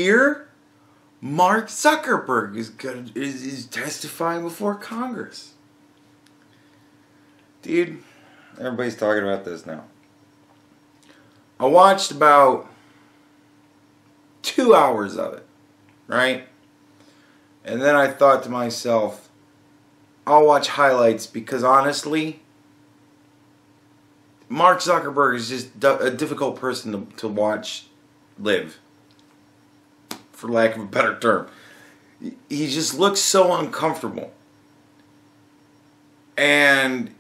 hear Mark Zuckerberg is testifying before Congress. Dude, everybody's talking about this now. I watched about 2 hours of it, right? And then I thought to myself, I'll watch highlights because honestly, Mark Zuckerberg is just a difficult person to watch live, for lack of a better term. He just looks so uncomfortable. And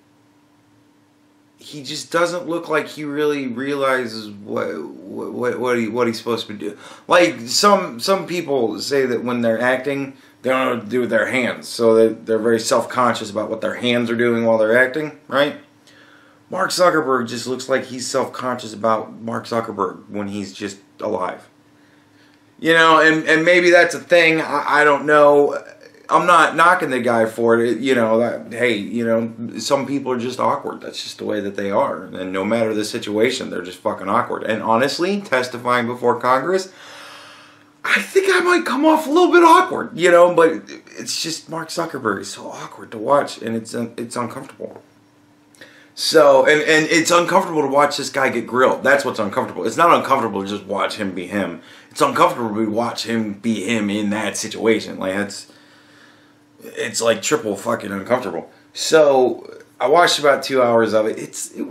he just doesn't look like he really realizes what he's supposed to do. Like some people say that when they're acting, they don't know what to do with their hands, so they're very self-conscious about what their hands are doing while they're acting, right? Mark Zuckerberg just looks like he's self-conscious about Mark Zuckerberg when he's just alive. You know, and maybe that's a thing. I don't know. I'm not knocking the guy for it. You know, hey, you know, some people are just awkward. That's just the way that they are. And no matter the situation, they're just fucking awkward. And honestly, testifying before Congress, I think I might come off a little bit awkward, you know, but it's just Mark Zuckerberg is so awkward to watch, and it's uncomfortable. So, and it's uncomfortable to watch this guy get grilled. That's what's uncomfortable. It's not uncomfortable to just watch him be him. It's uncomfortable to watch him be him in that situation. Like, it's like triple fucking uncomfortable. So, I watched about 2 hours of it.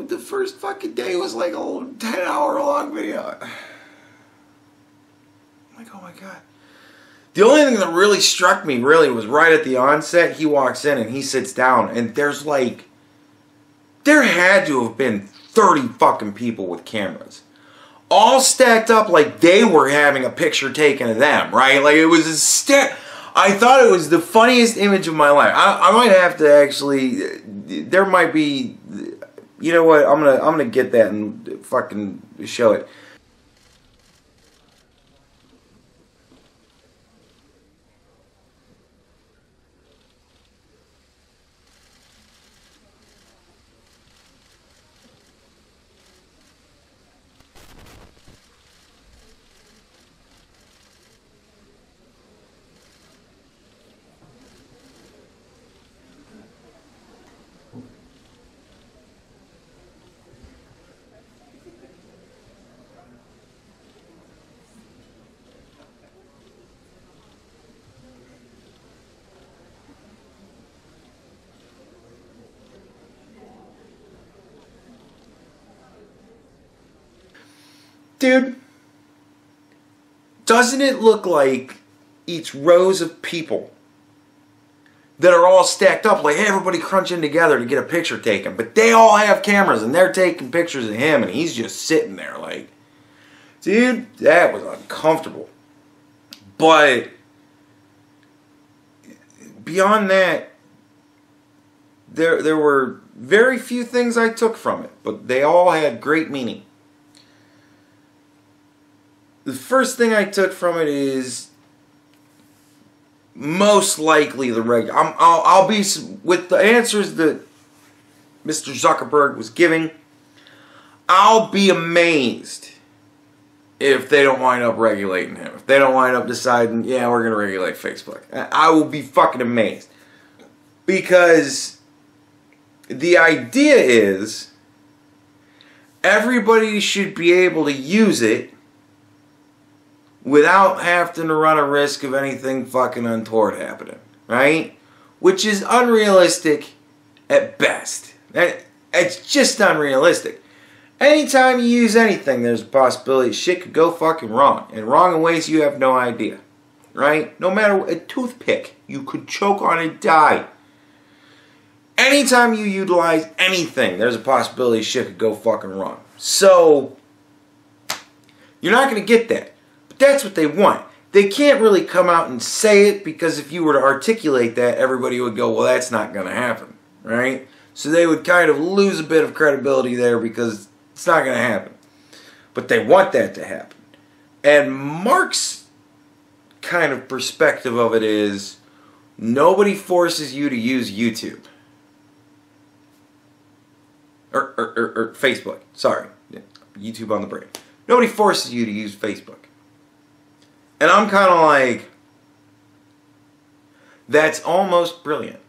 The first fucking day was like a 10-hour long video. I'm like, oh my god. The only thing that really struck me really was right at the onset. He walks in and he sits down, and there's like, there had to have been 30 fucking people with cameras, all stacked up like they were having a picture taken of them, right? Like it was I thought it was the funniest image of my life. I might have to actually, there might be, you know what? I'm gonna get that and fucking show it. Dude, doesn't it look like each rows of people that are all stacked up, like everybody crunching together to get a picture taken, but they all have cameras and they're taking pictures of him and he's just sitting there like, dude, that was uncomfortable. But beyond that, there were very few things I took from it, but they all had great meaning. The first thing I took from it is most likely the regular. I'll be with the answers that Mr. Zuckerberg was giving. I'll be amazed if they don't wind up regulating him. If they don't wind up deciding, yeah, we're going to regulate Facebook. I will be fucking amazed. Because the idea is everybody should be able to use it without having to run a risk of anything fucking untoward happening, right? Which is unrealistic at best. It's just unrealistic. Anytime you use anything, there's a possibility shit could go fucking wrong. And wrong in ways you have no idea, right? No matter a toothpick, you could choke on and die. Anytime you utilize anything, there's a possibility shit could go fucking wrong. So, you're not going to get that. That's what they want. They can't really come out and say it because if you were to articulate that, everybody would go, well, that's not going to happen, right? So they would kind of lose a bit of credibility there because it's not going to happen. But they want that to happen. And Mark's kind of perspective of it is nobody forces you to use YouTube. Or Facebook. Sorry. YouTube on the brain. Nobody forces you to use Facebook. And I'm kind of like, that's almost brilliant.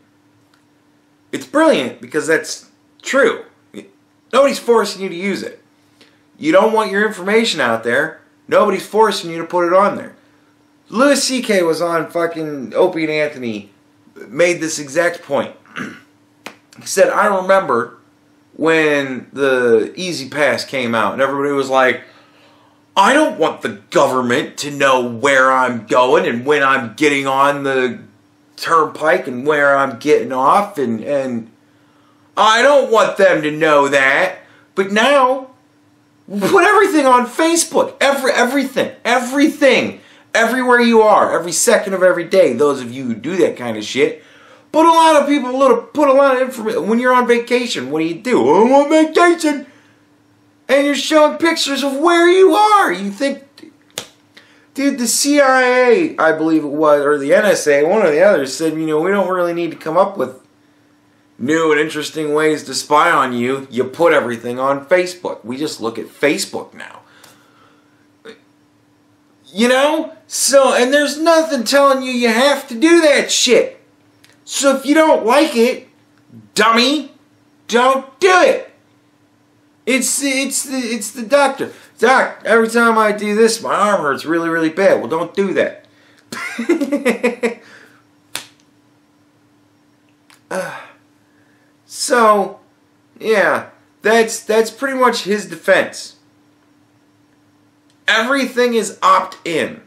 It's brilliant because that's true. Nobody's forcing you to use it. You don't want your information out there. Nobody's forcing you to put it on there. Louis C.K. was on fucking Opie and Anthony, made this exact point. He said, I remember when the Easy Pass came out and everybody was like, I don't want the government to know where I'm going and when I'm getting on the turnpike and where I'm getting off, and I don't want them to know that. But now, put everything on Facebook. Everything. Everywhere you are. Every second of every day. Those of you who do that kind of shit. But a lot of people put a lot of information. When you're on vacation, what do? I'm on vacation. And you're showing pictures of where you are. You think, dude, the CIA, I believe it was, or the NSA, one or the other, said, we don't really need to come up with new and interesting ways to spy on you. You put everything on Facebook. We just look at Facebook now. So, and there's nothing telling you have to do that shit. So if you don't like it, dummy, don't do it. It's the doctor. Doc, every time I do this, my arm hurts really, really bad. Well, don't do that. So, yeah, that's pretty much his defense. Everything is opt-in.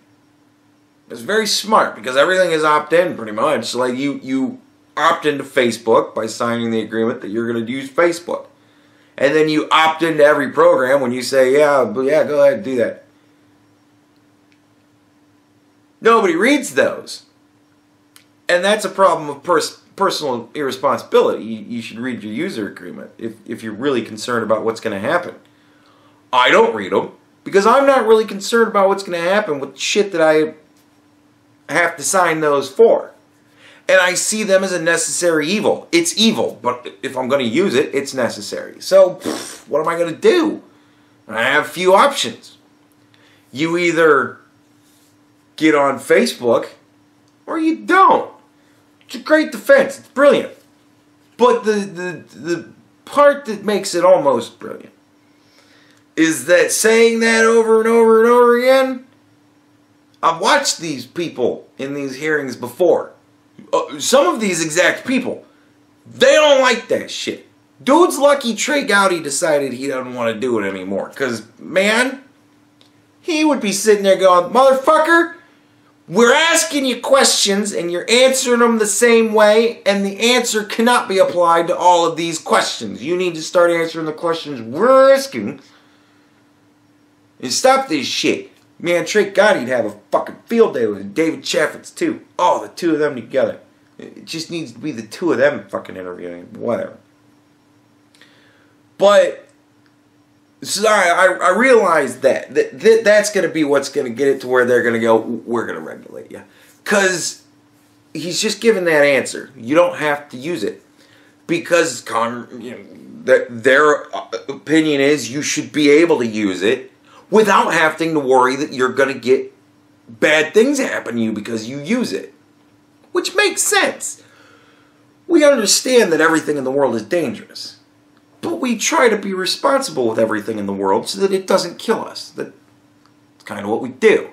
It's very smart because everything is opt-in pretty much. Like you opt into Facebook by signing the agreement that you're going to use Facebook. And then you opt into every program when you say, yeah, go ahead and do that. Nobody reads those. And that's a problem of personal irresponsibility. You should read your user agreement if you're really concerned about what's going to happen. I don't read them because I'm not really concerned about what's going to happen with shit that I have to sign those for. And I see them as a necessary evil. It's evil, but if I'm going to use it, it's necessary. So, what am I going to do? I have a few options. You either get on Facebook, or you don't. It's a great defense. It's brilliant. But the part that makes it almost brilliant is that saying that over and over and over again, I've watched these people in these hearings before. Some of these exact people, they don't like that shit. Dude's lucky Trey Gowdy decided he doesn't want to do it anymore. Because, man, he would be sitting there going, motherfucker, we're asking you questions and you're answering them the same way, and the answer cannot be applied to all of these questions. You need to start answering the questions we're asking and stop this shit. Man, Trey Gowdy'd have a fucking field day with David Chaffetz too. Oh, the two of them together. It just needs to be the two of them fucking interviewing. Whatever. But, so I realize that's going to be what's going to get it to where they're going to go, we're going to regulate you. Because he's just given that answer. You don't have to use it. Because their opinion is you should be able to use it without having to worry that you're going to get bad things happen to you because you use it. Which makes sense. We understand that everything in the world is dangerous. But we try to be responsible with everything in the world so that it doesn't kill us. That's kind of what we do.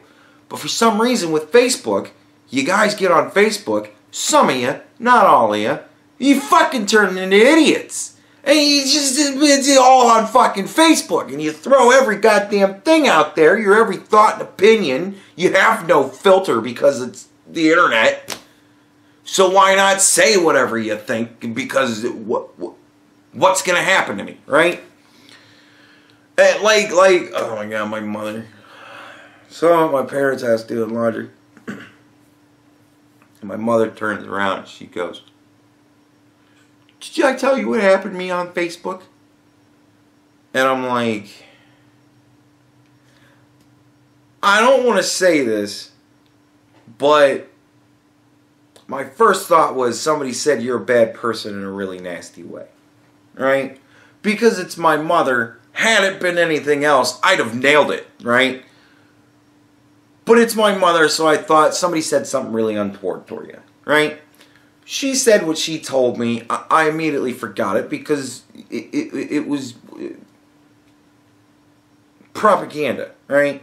But for some reason with Facebook, you guys get on Facebook, some of you, not all of you, you fucking turn into idiots. And it's all on fucking Facebook. And you throw every goddamn thing out there. Your every thought and opinion. You have no filter because it's the internet. So why not say whatever you think? Because what's going to happen to me, right? And like, oh my God, my mother. So I'm at my parents' house doing laundry. And my mother turns around and she goes, did I tell you what happened to me on Facebook? And I'm like, I don't want to say this, but my first thought was somebody said you're a bad person in a really nasty way. Right? Because it's my mother. Had it been anything else, I'd have nailed it. Right? But it's my mother, so I thought somebody said something really untoward toward you, right? She said what she told me. I immediately forgot it because it was propaganda, right?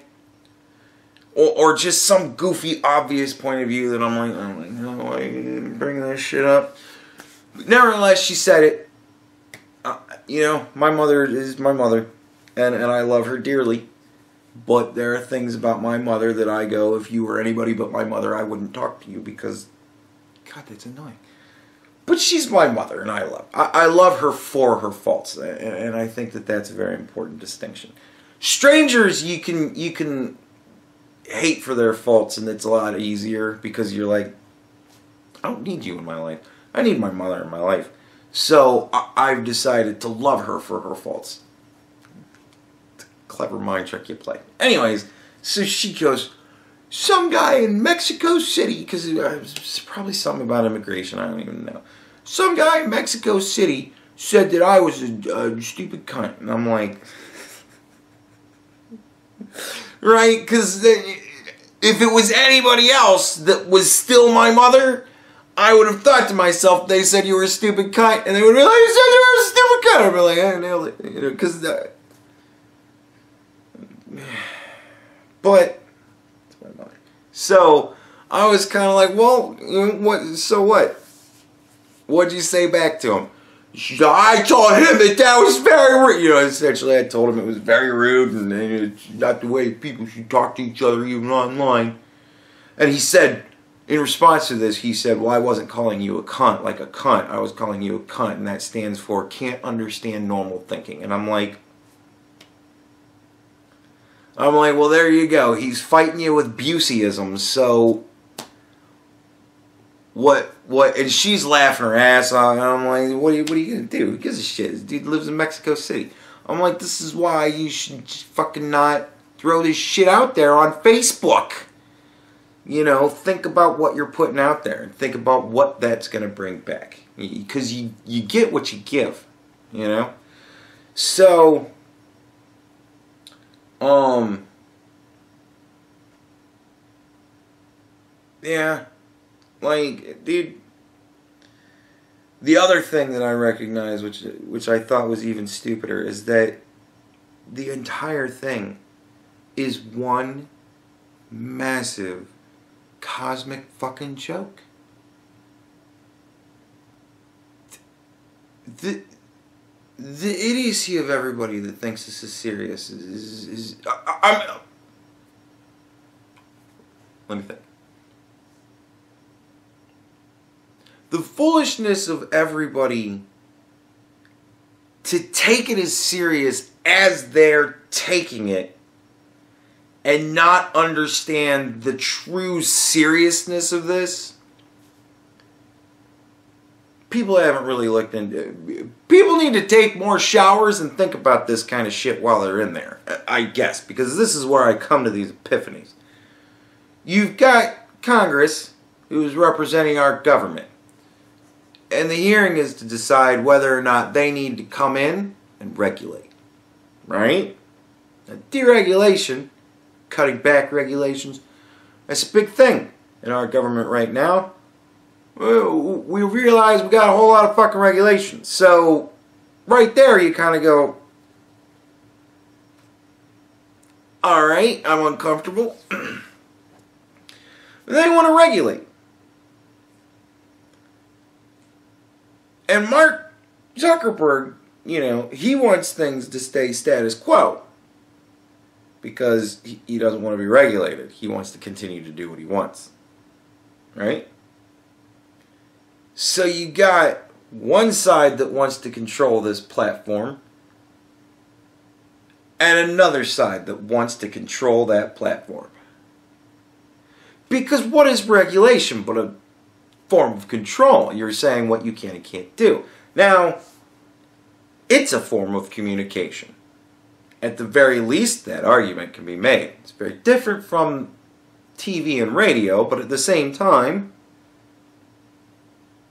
Or just some goofy, obvious point of view that I'm like, oh, no, why are you bringing this shit up? But nevertheless, she said it. You know, my mother is my mother, and I love her dearly. But there are things about my mother that I go, if you were anybody but my mother, I wouldn't talk to you because, God, that's annoying. But she's my mother, and I love her for her faults, and I think that that's a very important distinction. Strangers, you can hate for their faults, and it's a lot easier because you're like, I don't need you in my life. I need my mother in my life. So I've decided to love her for her faults. It's a clever mind trick you play. Anyways, so she goes, some guy in Mexico City, because it's probably something about immigration, I don't even know. Some guy in Mexico City said that I was a stupid cunt. And I'm like, right? Because if it was anybody else that was still my mother, I would have thought to myself, they said you were a stupid cunt, and they would be like, you said you were a stupid cunt. I'd be like, I nailed it. You know, because but it's my mother. So I was kind of like, well, what? So what? What'd you say back to him? I told him that was very rude. You know, essentially, I told him it was very rude, and it's not the way people should talk to each other, even online. And he said, in response to this, he said, well, I wasn't calling you a cunt like a cunt. I was calling you a cunt, and that stands for can't understand normal thinking. And I'm like, well, there you go. He's fighting you with Buseyisms, so what, and she's laughing her ass off, and I'm like, what are you going to do? Who gives a shit? This dude lives in Mexico City. I'm like, this is why you should just fucking not throw this shit out there on Facebook. You know, think about what you're putting out there, and think about what that's going to bring back. Because you get what you give, you know? So, yeah, like, dude, the other thing that I recognize, which I thought was even stupider, is that the entire thing is one massive cosmic fucking joke. The idiocy of everybody that thinks this is serious is let me think. The foolishness of everybody to take it as serious as they're taking it and not understand the true seriousness of this. People haven't really looked into. People need to take more showers and think about this kind of shit while they're in there, I guess, because this is where I come to these epiphanies. You've got Congress, who's representing our government, and the hearing is to decide whether or not they need to come in and regulate, right? Now, deregulation, cutting back regulations, that's a big thing in our government right now. We realize we got a whole lot of fucking regulations. So, right there you kind of go, alright, I'm uncomfortable. They want to regulate. And Mark Zuckerberg, you know, he wants things to stay status quo. Because he doesn't want to be regulated. He wants to continue to do what he wants. Right? So you got one side that wants to control this platform, and another side that wants to control that platform. Because what is regulation but a form of control? You're saying what you can and can't do. Now, it's a form of communication. At the very least, that argument can be made. It's very different from TV and radio, but at the same time,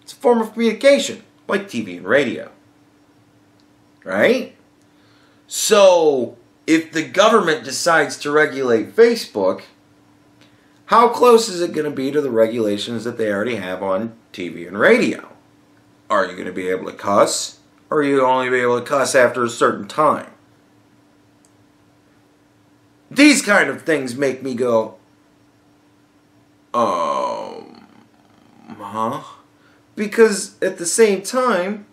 it's a form of communication, like TV and radio. Right? So, if the government decides to regulate Facebook, how close is it going to be to the regulations that they already have on TV and radio? Are you going to be able to cuss? Or are you only be able to cuss after a certain time? These kind of things make me go, huh? Because at the same time,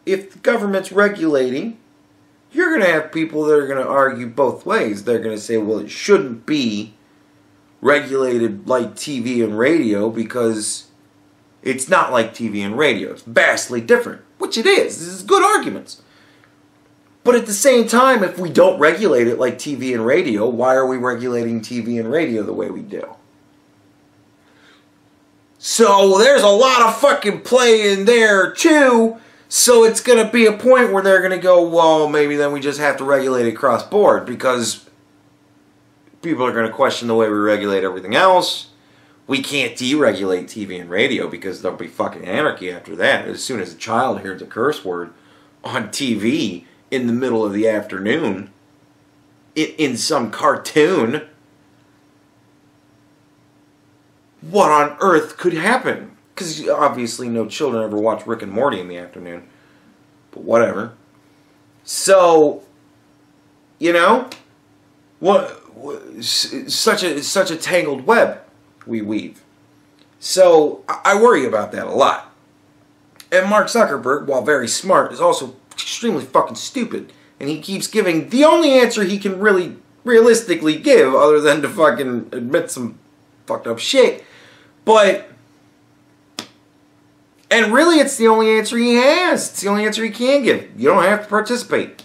if the government's regulating, you're going to have people that are going to argue both ways. They're going to say, well, it shouldn't be regulated like TV and radio because it's not like TV and radio. It's vastly different, which it is. This is good arguments. But at the same time, if we don't regulate it like TV and radio, why are we regulating TV and radio the way we do? So there's a lot of fucking play in there too. So it's going to be a point where they're going to go, well, maybe then we just have to regulate it cross board because people are going to question the way we regulate everything else. We can't deregulate TV and radio because there'll be fucking anarchy after that. As soon as a child hears a curse word on TV in the middle of the afternoon, in some cartoon, what on earth could happen? Because obviously no children ever watch Rick and Morty in the afternoon. But whatever. So, you know, such a tangled web we weave. So I worry about that a lot. And Mark Zuckerberg, while very smart, is also extremely fucking stupid. And he keeps giving the only answer he can really realistically give, other than to fucking admit some fucked up shit. But, and really it's the only answer he has. It's the only answer he can give. You don't have to participate.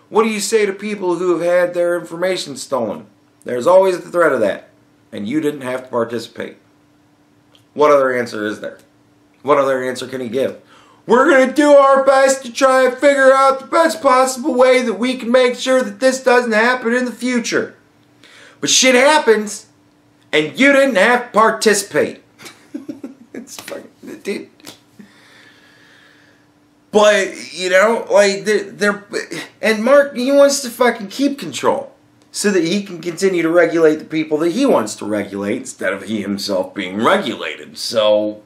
What do you say to people who have had their information stolen? There's always the threat of that. And you didn't have to participate. What other answer is there? What other answer can he give? We're going to do our best to try and figure out the best possible way that we can make sure that this doesn't happen in the future. But shit happens, and you didn't have to participate. It's fucking, dude. But, you know, like, and Mark, he wants to fucking keep control so that he can continue to regulate the people that he wants to regulate instead of he himself being regulated. So,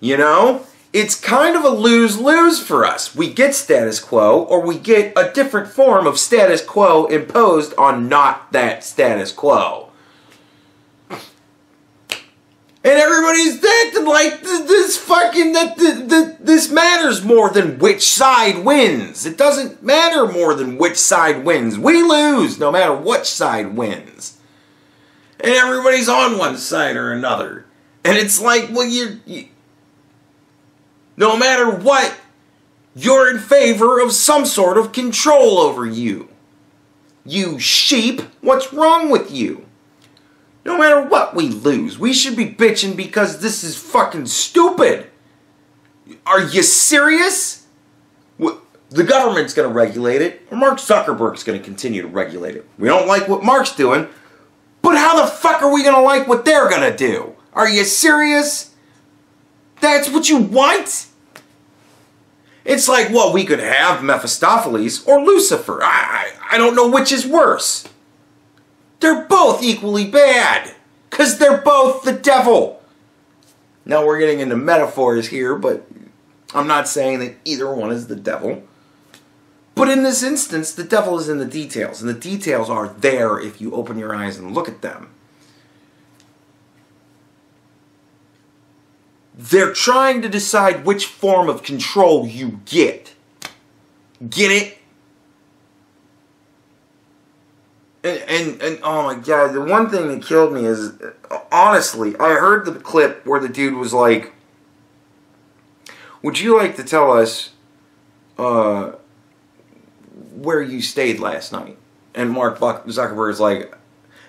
you know, it's kind of a lose-lose for us. We get status quo, or we get a different form of status quo imposed on not that status quo. And everybody's acting like this fucking, this matters more than which side wins. It doesn't matter more than which side wins. We lose no matter which side wins. And everybody's on one side or another. And it's like, well, no matter what, you're in favor of some sort of control over you. You sheep, what's wrong with you? No matter what we lose, we should be bitching because this is fucking stupid. Are you serious? The government's going to regulate it, or Mark Zuckerberg's going to continue to regulate it. We don't like what Mark's doing, but how the fuck are we going to like what they're going to do? Are you serious? That's what you want? It's like, well, we could have Mephistopheles or Lucifer. I don't know which is worse. They're both equally bad, because they're both the devil. Now we're getting into metaphors here, but I'm not saying that either one is the devil. But in this instance, the devil is in the details, and the details are there if you open your eyes and look at them. They're trying to decide which form of control you get. Get it? And oh my god, the one thing that killed me is, honestly, I heard the clip where the dude was like, would you like to tell us where you stayed last night? And Mark Zuckerberg is like,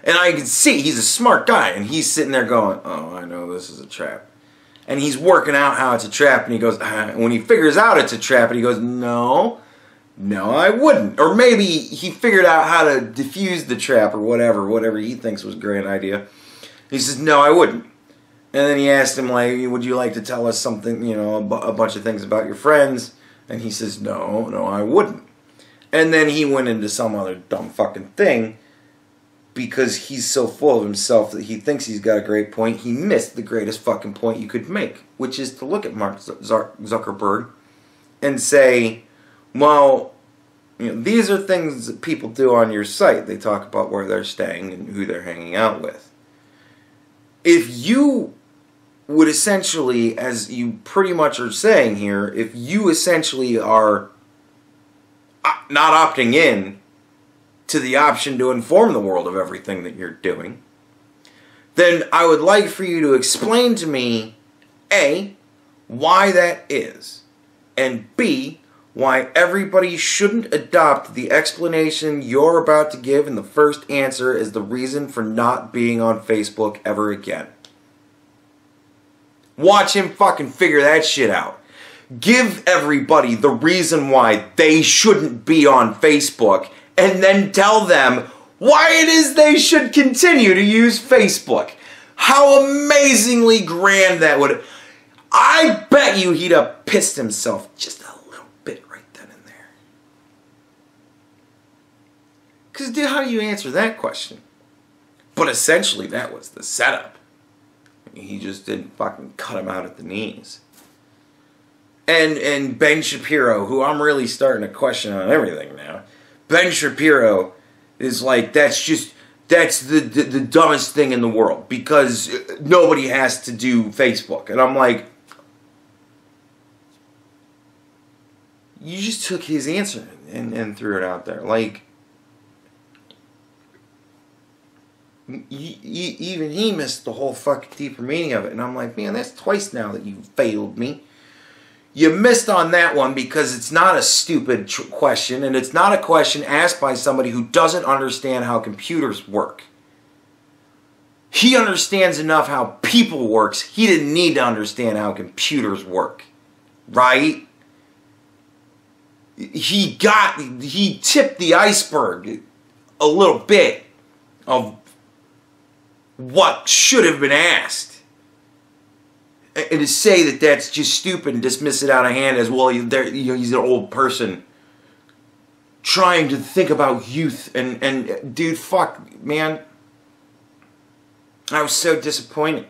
and I can see he's a smart guy, and he's sitting there going, oh, I know this is a trap. And he's working out how it's a trap, and he goes, when he figures out it's a trap, and he goes, no, I wouldn't. Or maybe he figured out how to defuse the trap or whatever he thinks was a great idea. He says, no, I wouldn't. And then he asked him, like, would you like to tell us something, you know, a bunch of things about your friends? And he says, no, I wouldn't. And then he went into some other dumb fucking thing because he's so full of himself that he thinks he's got a great point. He missed the greatest fucking point you could make, which is to look at Mark Zuckerberg and say, well, you know, these are things that people do on your site. They talk about where they're staying and who they're hanging out with. If you would essentially, as you pretty much are saying here, if you essentially are not opting in to the option to inform the world of everything that you're doing, then I would like for you to explain to me, A, why that is, and B, why everybody shouldn't adopt the explanation you're about to give in the first answer as the reason for not being on Facebook ever again. Watch him fucking figure that shit out. Give everybody the reason why they shouldn't be on Facebook, and then tell them why it is they should continue to use Facebook. How amazingly grand that would... I bet you he'd have pissed himself just a little bit right then and there. Because, dude, how do you answer that question? But essentially, that was the setup. He just didn't fucking cut him out at the knees. And Ben Shapiro, who I'm really starting to question on everything now. Ben Shapiro is like, that's the dumbest thing in the world because nobody has to do Facebook. And I'm like, you just took his answer and threw it out there. Like, even he missed the whole fucking deeper meaning of it. And I'm like, man, that's twice now that you failed me. You missed on that one because it's not a stupid question, and it's not a question asked by somebody who doesn't understand how computers work. He understands enough how people works. He didn't need to understand how computers work. Right? He tipped the iceberg a little bit of what should have been asked. And to say that that's just stupid and dismiss it out of hand as, well, he's an old person trying to think about youth. And dude, fuck, man. I was so disappointed.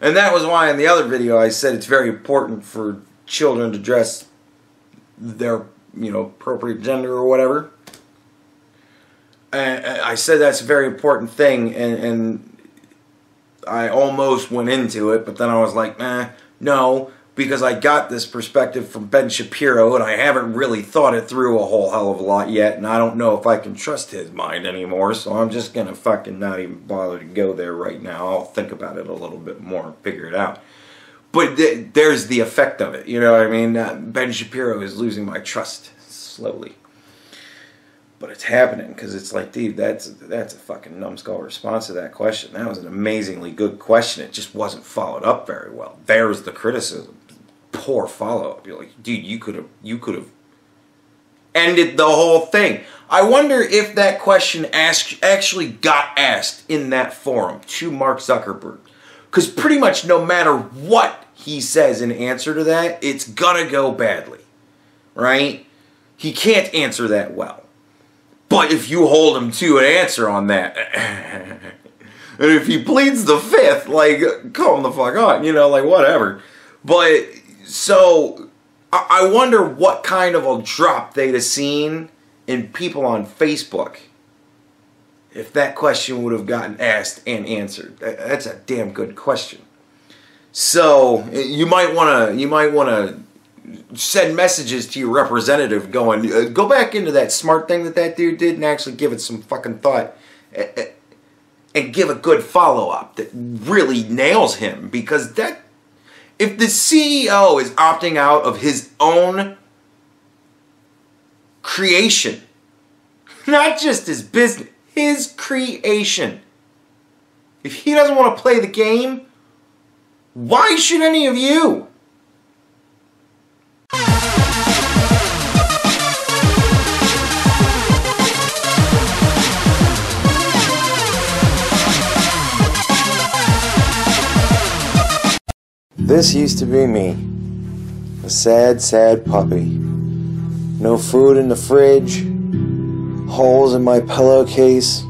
And that was why in the other video I said it's very important for children to dress their, appropriate gender or whatever. And I said that's a very important thing, and I almost went into it, but then I was like, no, because I got this perspective from Ben Shapiro, and I haven't really thought it through a whole hell of a lot yet, and I don't know if I can trust his mind anymore, so I'm just gonna fucking not even bother to go there right now. I'll think about it a little bit more and figure it out. But there's the effect of it, you know what I mean? Ben Shapiro is losing my trust slowly. But it's happening, because it's like, dude, that's a fucking numbskull response to that question. That was an amazingly good question. It just wasn't followed up very well. There's the criticism. Poor follow-up. You're like, dude, you could have ended the whole thing. I wonder if that question actually got asked in that forum to Mark Zuckerberg. Because pretty much no matter what he says in answer to that, it's gonna go badly. Right? He can't answer that well. But if you hold him to an answer on that, and if he pleads the fifth, like, calm the fuck on, like, whatever. But, so, I wonder what kind of a drop they'd have seen in people on Facebook if that question would have gotten asked and answered. That's a damn good question. So, you might want to send messages to your representative going, go back into that smart thing that dude did and actually give it some fucking thought and give a good follow-up that really nails him, because that, if the CEO is opting out of his own creation, not just his business, his creation, if he doesn't want to play the game, why should any of you? This used to be me, a sad, sad puppy, no food in the fridge, holes in my pillowcase,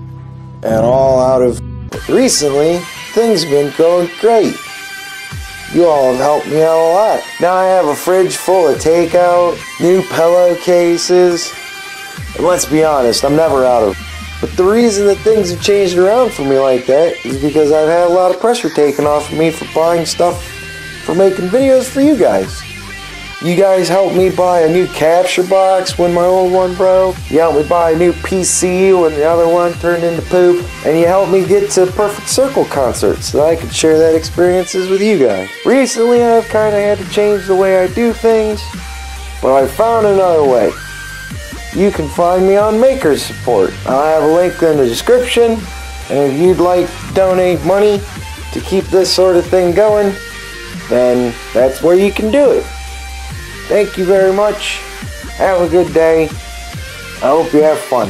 and all out of... Recently, things have been going great. You all have helped me out a lot. Now I have a fridge full of takeout, new pillowcases, and let's be honest, I'm never out of... But the reason that things have changed around for me like that is because I've had a lot of pressure taken off of me for buying stuff for making videos for you guys. You guys helped me buy a new capture box when my old one broke. You helped me buy a new PC when the other one turned into poop. And you helped me get to Perfect Circle concerts so that I could share that experiences with you guys. Recently I've kind of had to change the way I do things, but I found another way. You can find me on Maker's Support. I have a link in the description, and if you'd like to donate money to keep this sort of thing going, then that's where you can do it. Thank you very much. Have a good day. I hope you have fun.